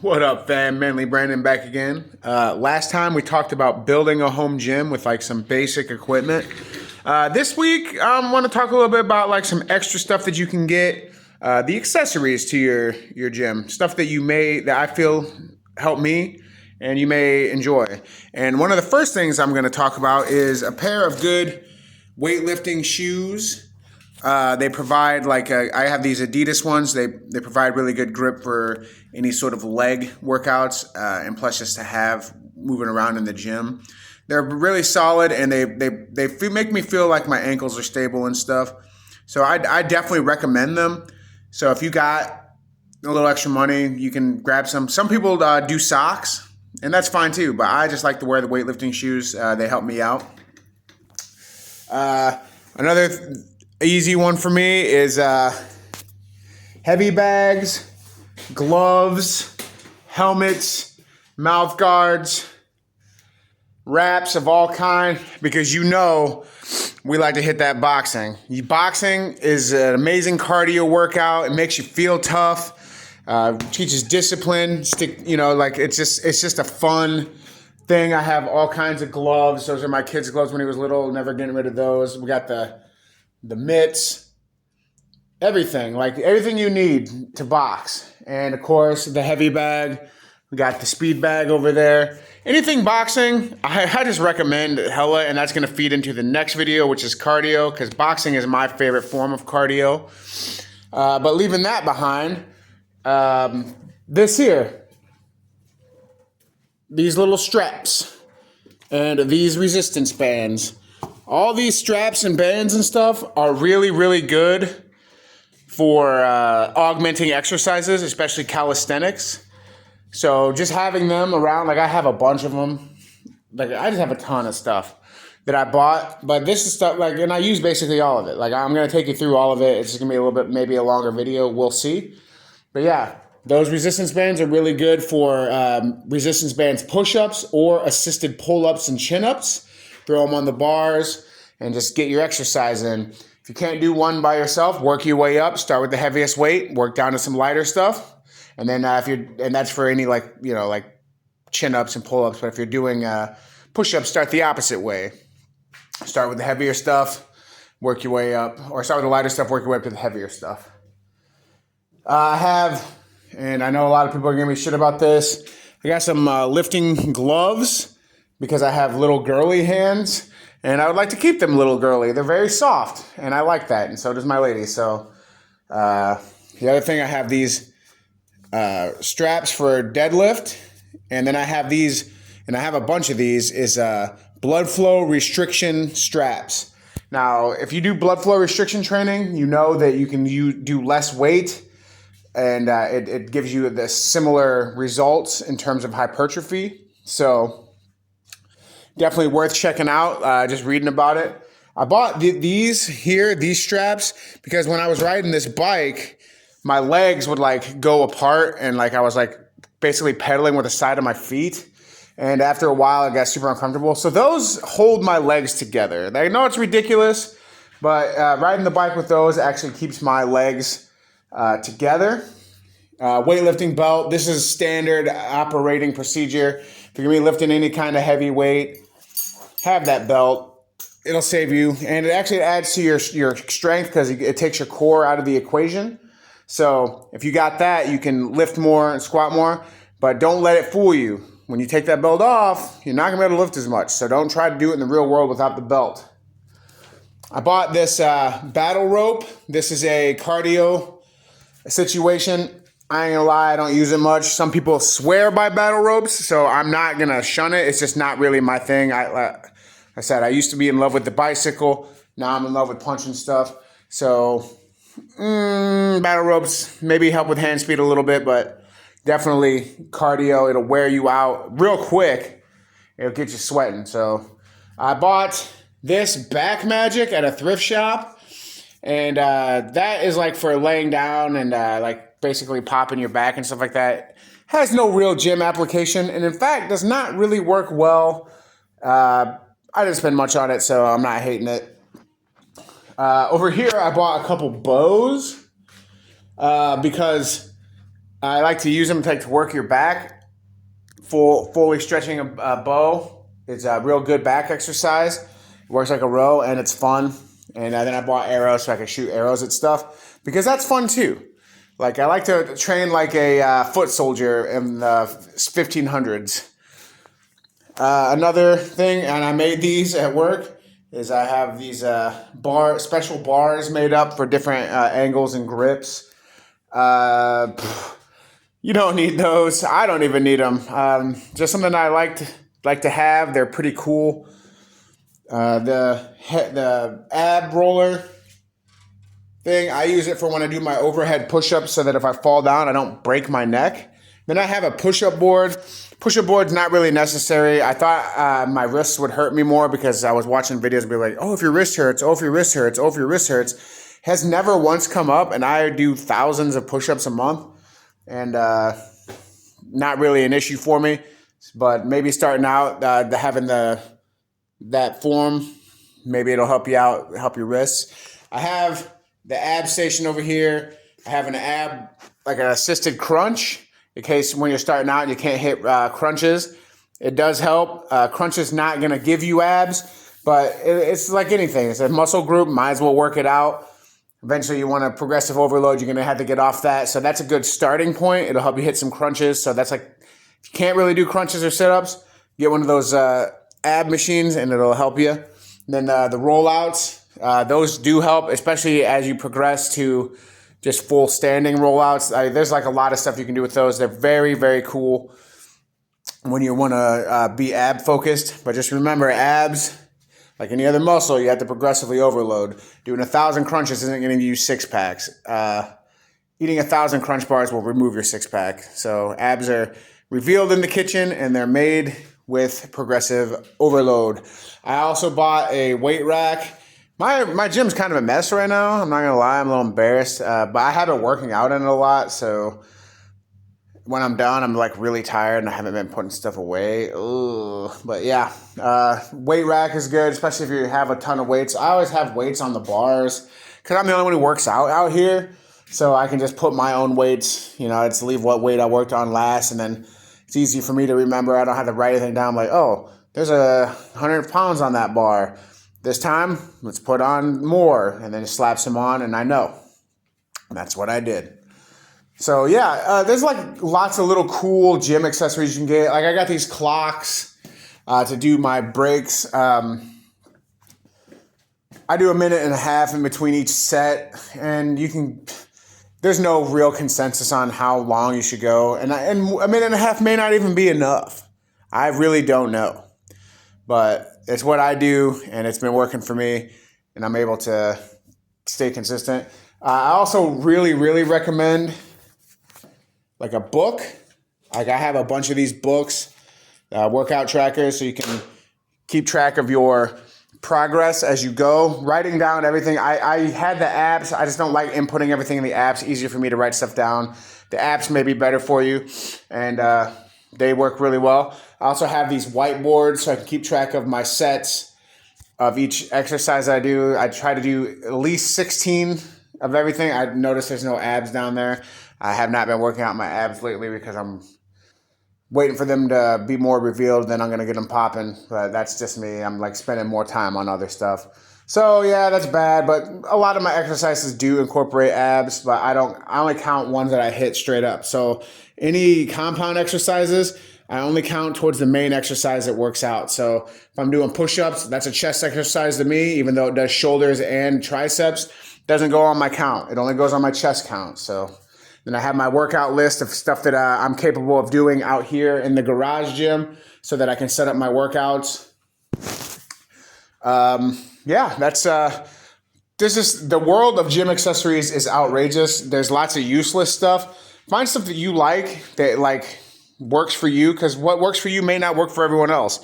What up, fam? Manly Brandon back again. Last time we talked about building a home gym with like some basic equipment. This week I want to talk a little bit about like some extra stuff that you can get, the accessories to your gym, stuff that I feel help me and you may enjoy. And one of the first things I'm going to talk about is a pair of good weightlifting shoes. They provide I have these Adidas ones. They provide really good grip for any sort of leg workouts, and plus just to have moving around in the gym. They're really solid, and make me feel like my ankles are stable and stuff. So I definitely recommend them. So if you got a little extra money, you can grab some. Some people do socks, and that's fine too. But I just like to wear the weightlifting shoes. They help me out. Another easy one for me is heavy bags, gloves, helmets, mouth guards, wraps of all kind, because we like to hit that boxing. Boxing is an amazing cardio workout. It makes you feel tough. Teaches discipline. It's just a fun thing. I have all kinds of gloves. Those are my kid's gloves when he was little. Never getting rid of those. We got the mitts, everything you need to box. And of course, the heavy bag. We got the speed bag over there. Anything boxing, I just recommend hella, and that's going to feed into the next video, which is cardio, because boxing is my favorite form of cardio. But leaving that behind, these little straps and these resistance bands. All these straps and bands and stuff are really, really good for augmenting exercises, especially calisthenics. So just having them around, I have a bunch of them. I just have a ton of stuff that I bought. But this is stuff, and I use basically all of it. I'm going to take you through all of it. It's just going to be a little bit, maybe a longer video. We'll see. But yeah, those resistance bands are really good for resistance bands push-ups or assisted pull-ups and chin-ups. Throw them on the bars and just get your exercise in. If you can't do one by yourself, work your way up. Start with the heaviest weight, work down to some lighter stuff. And then and that's for any chin-ups and pull-ups. But if you're doing push-ups, start the opposite way. Start with the heavier stuff, work your way up. Or start with the lighter stuff, work your way up to the heavier stuff. And I know a lot of people are giving me shit about this, I got some lifting gloves, because I have little girly hands, and I would like to keep them little girly. They're very soft, and I like that, and so does my lady. So the other thing, I have these straps for deadlift, and then I have these, and I have a bunch of these, is blood flow restriction straps. Now, if you do blood flow restriction training, you know that you can do less weight, and it gives you the similar results in terms of hypertrophy. So definitely worth checking out, just reading about it. I bought these straps, because when I was riding this bike, my legs would go apart, and I was basically pedaling with the side of my feet. And after a while, it got super uncomfortable. So those hold my legs together. I know it's ridiculous, but riding the bike with those actually keeps my legs together. Weightlifting belt. This is standard operating procedure. If you're going to be lifting any kind of heavy weight, have that belt. It'll save you, and it actually adds to your strength, because it takes your core out of the equation. So if you got that, you can lift more and squat more, but don't let it fool you. When you take that belt off, you're not going to be able to lift as much. So don't try to do it in the real world without the belt. I bought this battle rope. This is a cardio situation. I ain't gonna lie, I don't use it much. Some people swear by battle ropes, so I'm not gonna shun it. It's just not really my thing. I said, I used to be in love with the bicycle. Now I'm in love with punching stuff. So battle ropes maybe help with hand speed a little bit, but definitely cardio. It'll wear you out real quick. It'll get you sweating. So I bought this Back Magic at a thrift shop, and that is for laying down and basically popping your back and stuff like that. Has no real gym application, and in fact does not really work well. I didn't spend much on it, so I'm not hating it. Over here, I bought a couple bows because I like to use them to work your back. Fully stretching a bow is a real good back exercise. It works like a row and it's fun. And then I bought arrows so I can shoot arrows at stuff because that's fun too. Like I like to train like a foot soldier in the 1500s. Another thing, and I made these at work, is I have these special bars made up for different angles and grips. You don't need those. I don't even need them. Just something I like to have. They're pretty cool. The ab roller thing, I use it for when I do my overhead push-ups so that if I fall down, I don't break my neck. Then I have a push-up board. Push-up board's not really necessary. I thought my wrists would hurt me more because I was watching videos and be like, oh, if your wrist hurts, oh, if your wrist hurts, oh, if your wrist hurts. Has never once come up, and I do thousands of push-ups a month. And not really an issue for me. But maybe starting out, having that form, maybe it'll help you out, help your wrists. I have the ab station over here. I have like an assisted crunch in case when you're starting out you can't hit crunches. It does help. Crunch is not going to give you abs, but it's like anything. It's a muscle group. Might as well work it out. Eventually you want a progressive overload. You're going to have to get off that. So that's a good starting point. It'll help you hit some crunches. So that's like, if you can't really do crunches or sit-ups, get one of those ab machines and it'll help you. And then the rollouts, those do help, especially as you progress to just full standing rollouts. There's like a lot of stuff you can do with those. They're very, very cool when you want to be ab focused. But just remember, abs, like any other muscle, you have to progressively overload. Doing 1,000 crunches isn't going to give you 6-packs. Eating 1,000 crunch bars will remove your 6-pack. So abs are revealed in the kitchen and they're made with progressive overload. I also bought a weight rack. My gym's kind of a mess right now. I'm not going to lie. I'm a little embarrassed. But I have been working out in it a lot. So when I'm done, I'm like really tired and I haven't been putting stuff away. Ugh. But yeah, weight rack is good, especially if you have a ton of weights. I always have weights on the bars because I'm the only one who works out here. So I can just put my own weights, it's leave what weight I worked on last. And then it's easy for me to remember. I don't have to write anything down. I'm like, oh, there's 100 pounds on that bar. This time, let's put on more. And then it slaps them on and I know. And that's what I did. So yeah, there's like lots of little cool gym accessories you can get. Like I got these clocks to do my breaks. I do 1.5 minutes in between each set, and there's no real consensus on how long you should go, and 1.5 minutes may not even be enough. I really don't know, but it's what I do, and it's been working for me, and I'm able to stay consistent. I also really, really recommend like a book. Like I have a bunch of these books, workout trackers, so you can keep track of your progress as you go, writing down everything. I had the apps. I just don't like inputting everything in the apps. Easier for me to write stuff down. The apps may be better for you, and they work really well. I also have these whiteboards so I can keep track of my sets of each exercise I do. I try to do at least 16 of everything. I noticed there's no abs down there. I have not been working out my abs lately because I'm waiting for them to be more revealed. Then I'm going to get them popping. But that's just me. I'm like spending more time on other stuff. So yeah, that's bad. But a lot of my exercises do incorporate abs, but I only count ones that I hit straight up. So any compound exercises, I only count towards the main exercise that works out. So if I'm doing push-ups, that's a chest exercise to me, even though it does shoulders and triceps. It doesn't go on my count. It only goes on my chest count. So then I have my workout list of stuff that I'm capable of doing out here in the garage gym so that I can set up my workouts. Yeah, that's the world of gym accessories is outrageous. There's lots of useless stuff. Find stuff that you like that like works for you, because what works for you may not work for everyone else.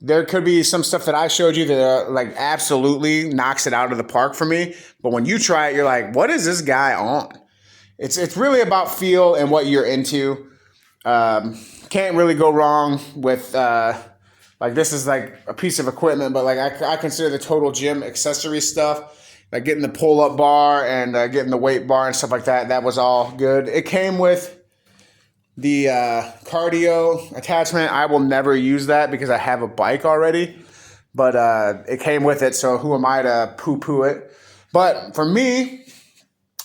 There could be some stuff that I showed you that like absolutely knocks it out of the park for me. But when you try it, you're like, what is this guy on? It's really about feel and what you're into. Can't really go wrong with like this is like a piece of equipment, but like I consider the total gym accessory stuff, like getting the pull-up bar and getting the weight bar and stuff like that. That was all good. It came with The cardio attachment, I will never use that because I have a bike already. But it came with it, so who am I to poo-poo it? But for me,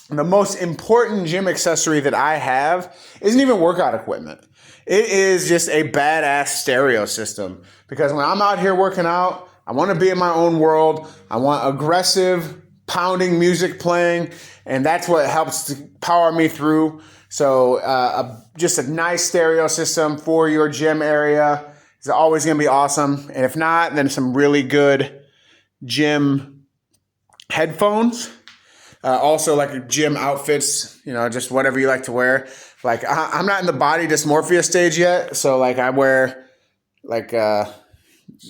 the most important gym accessory that I have isn't even workout equipment. It is just a badass stereo system. Because when I'm out here working out, I want to be in my own world. I want aggressive, pounding music playing, and that's what helps to power me through. So just a nice stereo system for your gym area is always going to be awesome. And if not, then some really good gym headphones. Also, like gym outfits, just whatever you like to wear. Like I'm not in the body dysmorphia stage yet, so like I wear like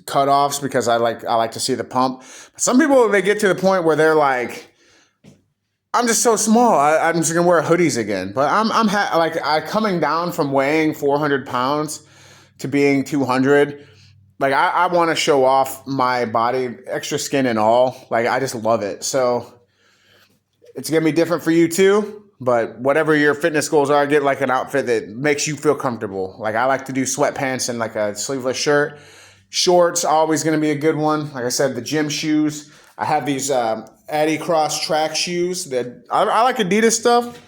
cutoffs because I like to see the pump. But some people, they get to the point where they're like, I'm just so small. I'm just gonna wear hoodies again. But I'm coming down from weighing 400 pounds to being 200. Like I want to show off my body, extra skin and all. Like I just love it. So it's gonna be different for you too. But whatever your fitness goals are, get like an outfit that makes you feel comfortable. Like I like to do sweatpants and like a sleeveless shirt. Shorts, always going to be a good one. Like I said, the gym shoes. I have these Adicross track shoes that I like Adidas stuff.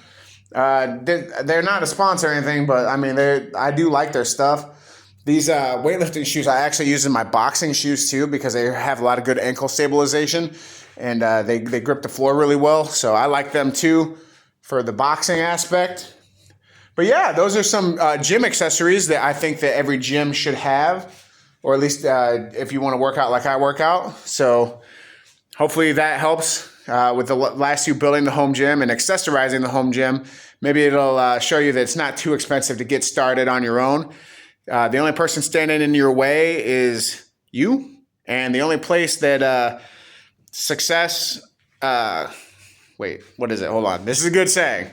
They're not a sponsor or anything, but I mean, I do like their stuff. These weightlifting shoes, I actually use in my boxing shoes too because they have a lot of good ankle stabilization and they grip the floor really well. So I like them too for the boxing aspect. But yeah, those are some gym accessories that I think that every gym should have. Or at least if you want to work out like I work out. So hopefully that helps with the last you building the home gym and accessorizing the home gym. Maybe it'll show you that it's not too expensive to get started on your own. The only person standing in your way is you. And the only place that success... wait, what is it? Hold on. This is a good saying.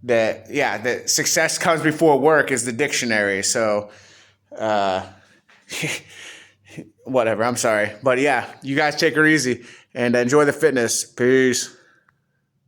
That success comes before work is the dictionary. So... whatever, I'm sorry. But yeah, you guys take her easy and enjoy the fitness. Peace.